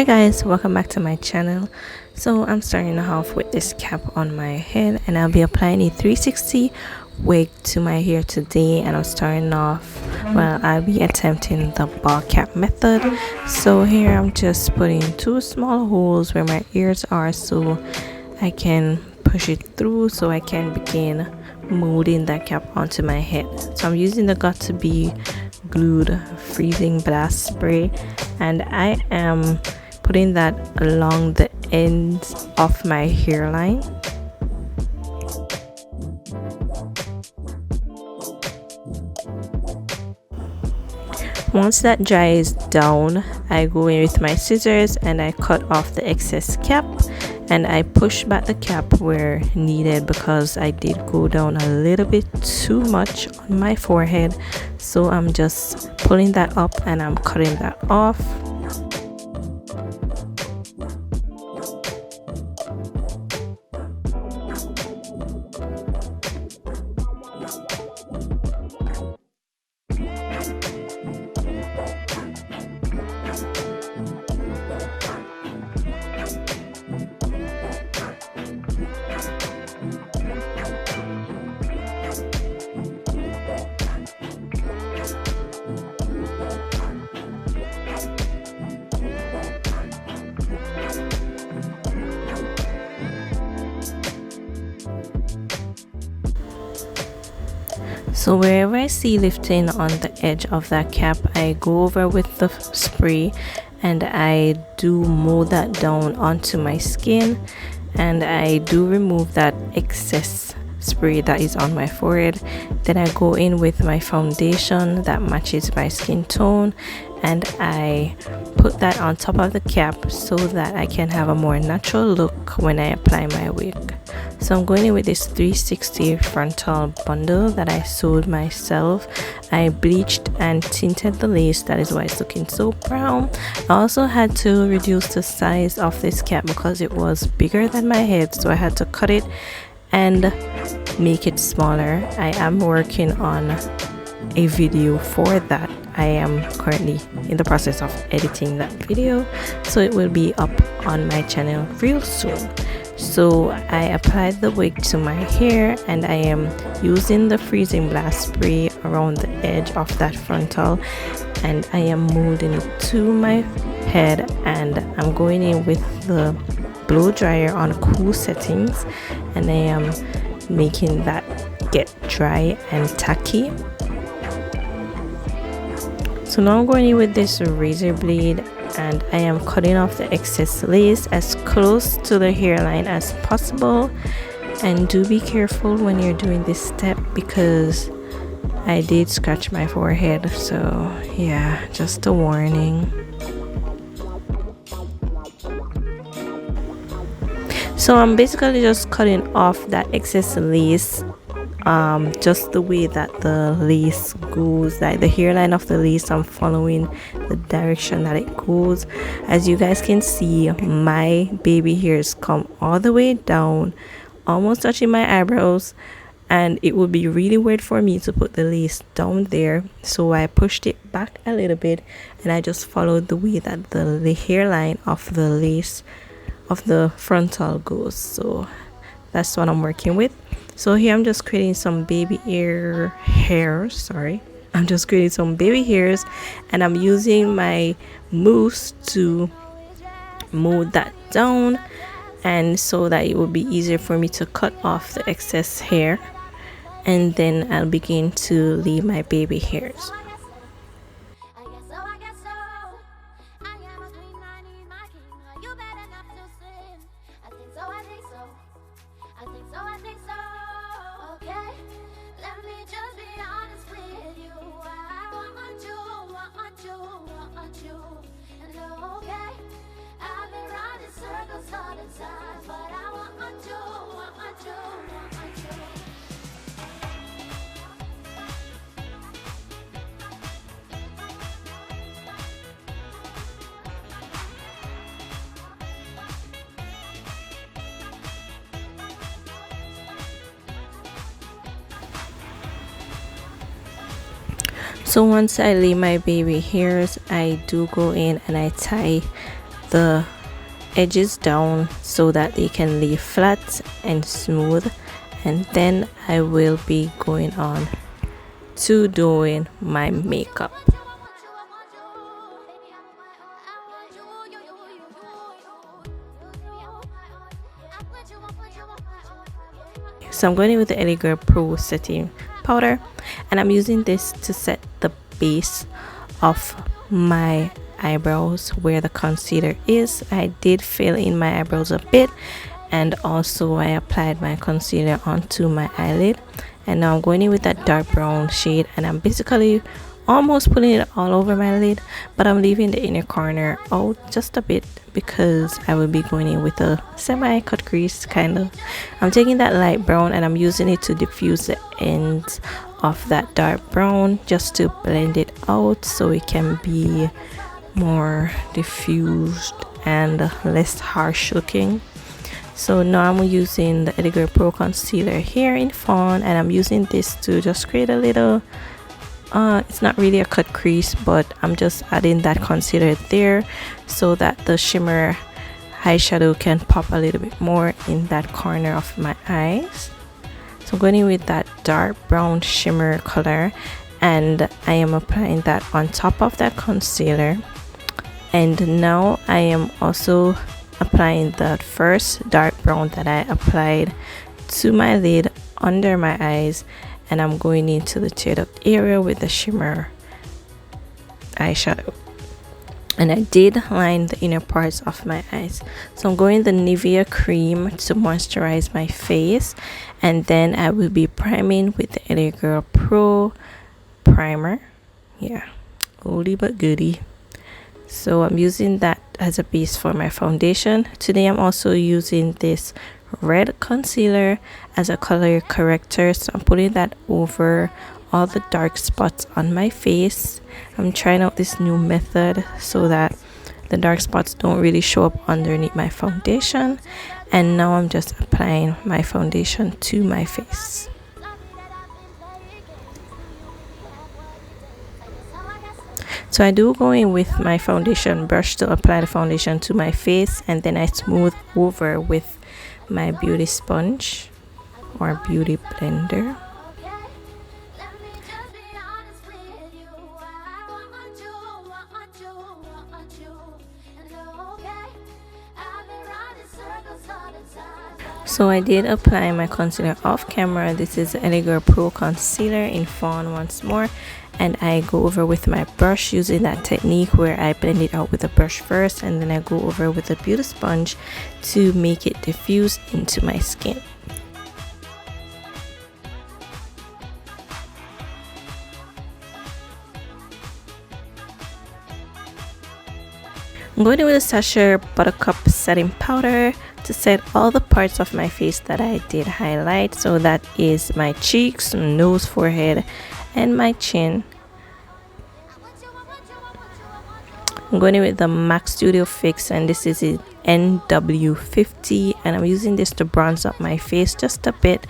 Hi guys, welcome back to my channel. So I'm starting off with this cap on my head and I'll be applying a 360 wig to my hair today, and I'm starting off, well, I'll be attempting the ball cap method. So here I'm just putting two small holes where my ears are so I can push it through so I can begin molding that cap onto my head. So I'm using the got to be glued freezing blast spray, and I am putting that along the ends of my hairline. Once that dries down, I go in with my scissors and I cut off the excess cap, and I push back the cap where needed because I did go down a little bit too much on my forehead. So I'm just pulling that up and I'm cutting that off. So wherever I see lifting on the edge of that cap, I go over with the spray and I do mold that down onto my skin, and I do remove that excess spray that is on my forehead. Then I go in with my foundation that matches my skin tone and I put that on top of the cap so that I can have a more natural look when I apply my wig. So I'm going in with this 360 frontal bundle that I sewed myself. I bleached and tinted the lace, that is why it's looking so brown. I also had to reduce the size of this cap because it was bigger than my head, so I had to cut it and make it smaller. I am working on a video for that. I am currently in the process of editing that video, so it will be up on my channel real soon. So I applied the wig to my hair and I am using the freezing blast spray around the edge of that frontal, and I am molding it to my head, and I'm going in with the blow dryer on cool settings and I am making that get dry and tacky. So now I'm going in with this razor blade and I am cutting off the excess lace as close to the hairline as possible. And do be careful when you're doing this step because I did scratch my forehead, so yeah, just a warning. So I'm basically just cutting off that excess lace, just the way that the lace goes, like the hairline of the lace. I'm following the direction that it goes. As you guys can see, my baby hairs come all the way down, almost touching my eyebrows, and it would be really weird for me to put the lace down there, so I pushed it back a little bit and I just followed the way that the hairline of the lace of the frontal goes. So that's what I'm working with. So here I'm just creating some baby hairs, I'm just creating some baby hairs and I'm using my mousse to mold that down, and so that it will be easier for me to cut off the excess hair, and then I'll begin to leave my baby hairs. So once I lay my baby hairs, I do go in and I tie the edges down so that they can lay flat and smooth, and then I will be going on to doing my makeup. So I'm going in with the LA Girl Pro setting powder, and I'm using this to set the base of my eyebrows where the concealer is. I did fill in my eyebrows a bit, and also I applied my concealer onto my eyelid, and now I'm going in with that dark brown shade, and I'm basically almost putting it all over my lid, but I'm leaving the inner corner out just a bit because I will be going in with a semi cut crease kind of. I'm taking that light brown and I'm using it to diffuse the ends of that dark brown just to blend it out so it can be more diffused and less harsh looking. So now I'm using the LA Girl Pro concealer here in Fawn, and I'm using this to just create a little it's not really a cut crease, but I'm just adding that concealer there so that the shimmer eyeshadow can pop a little bit more in that corner of my eyes. So I'm going in with that dark brown shimmer color, and I am applying that on top of that concealer. And now I am also applying that first dark brown that I applied to my lid under my eyes, and I'm going into the teared up area with the shimmer eyeshadow. And I did line the inner parts of my eyes. So I'm going the Nivea cream to moisturize my face, and then I will be priming with the LA Girl Pro primer. Yeah, oldie but goodie. So I'm using that as a base for my foundation. Today I'm also using this red concealer as a color corrector, so I'm putting that over all the dark spots on my face. I'm trying out this new method so that the dark spots don't really show up underneath my foundation. And now I'm just applying my foundation to my face. So I do go in with my foundation brush to apply the foundation to my face, and then I smooth over with my beauty sponge or beauty blender. So I did apply my concealer off camera. This is the LA Girl Pro concealer in Fawn once more, and I go over with my brush using that technique where I blend it out with a brush first, and then I go over with a beauty sponge to make it diffuse into my skin. I'm going in with a Sacha Buttercup setting powder to set all the parts of my face that I did highlight. So that is my cheeks, nose, forehead, and my chin. I'm going in with the MAC Studio Fix, and this is it NW50, and I'm using this to bronze up my face just a bit.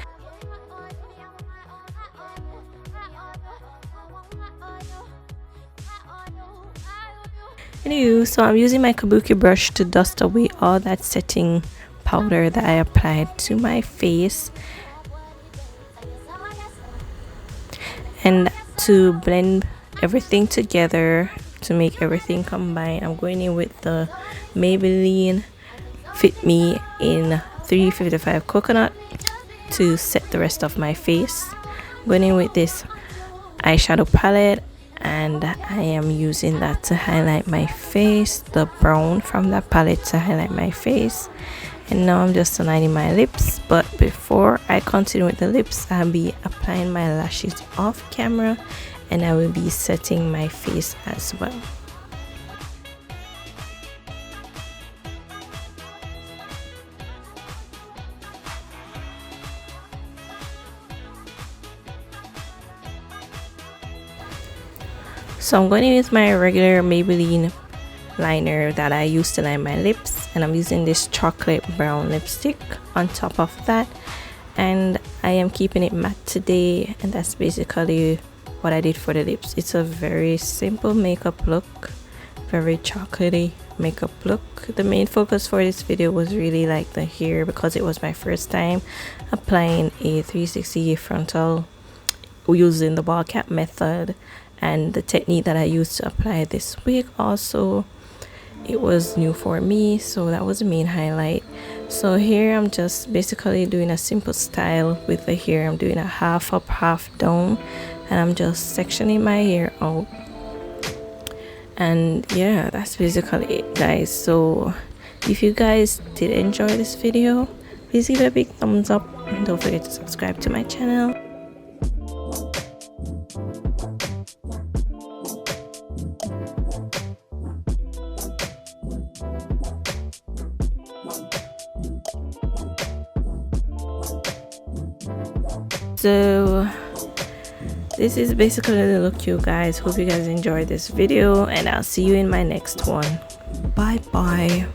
Anywho, so I'm using my kabuki brush to dust away all that setting powder that I applied to my face, and to blend everything together to make everything combine, I'm going in with the Maybelline Fit Me in 355 Coconut to set the rest of my face. I'm going in with this eyeshadow palette, and I am using that to highlight my face, the brown from that palette to highlight my face. And now I'm just aligning my lips, but before I continue with the lips, I'll be applying my lashes off camera, and I will be setting my face as well. So I'm going to use my regular Maybelline liner that I used to line my lips, and I'm using this chocolate brown lipstick on top of that, and I am keeping it matte today, and that's basically what I did for the lips. It's a very simple makeup look, very chocolatey, makeup look. The main focus for this video was really like the hair, because it was my first time applying a 360 frontal using the ball cap method, and the technique that I used to apply this wig also, it was new for me, so that was the main highlight. So here I'm just basically doing a simple style with the hair. I'm doing a half up, half down, and I'm just sectioning my hair out. And yeah, that's basically it, guys. So if you guys did enjoy this video, please give it a big thumbs up and don't forget to subscribe to my channel. So this is basically the look, you guys. Hope you guys enjoyed this video, and I'll see you in my next one. Bye bye.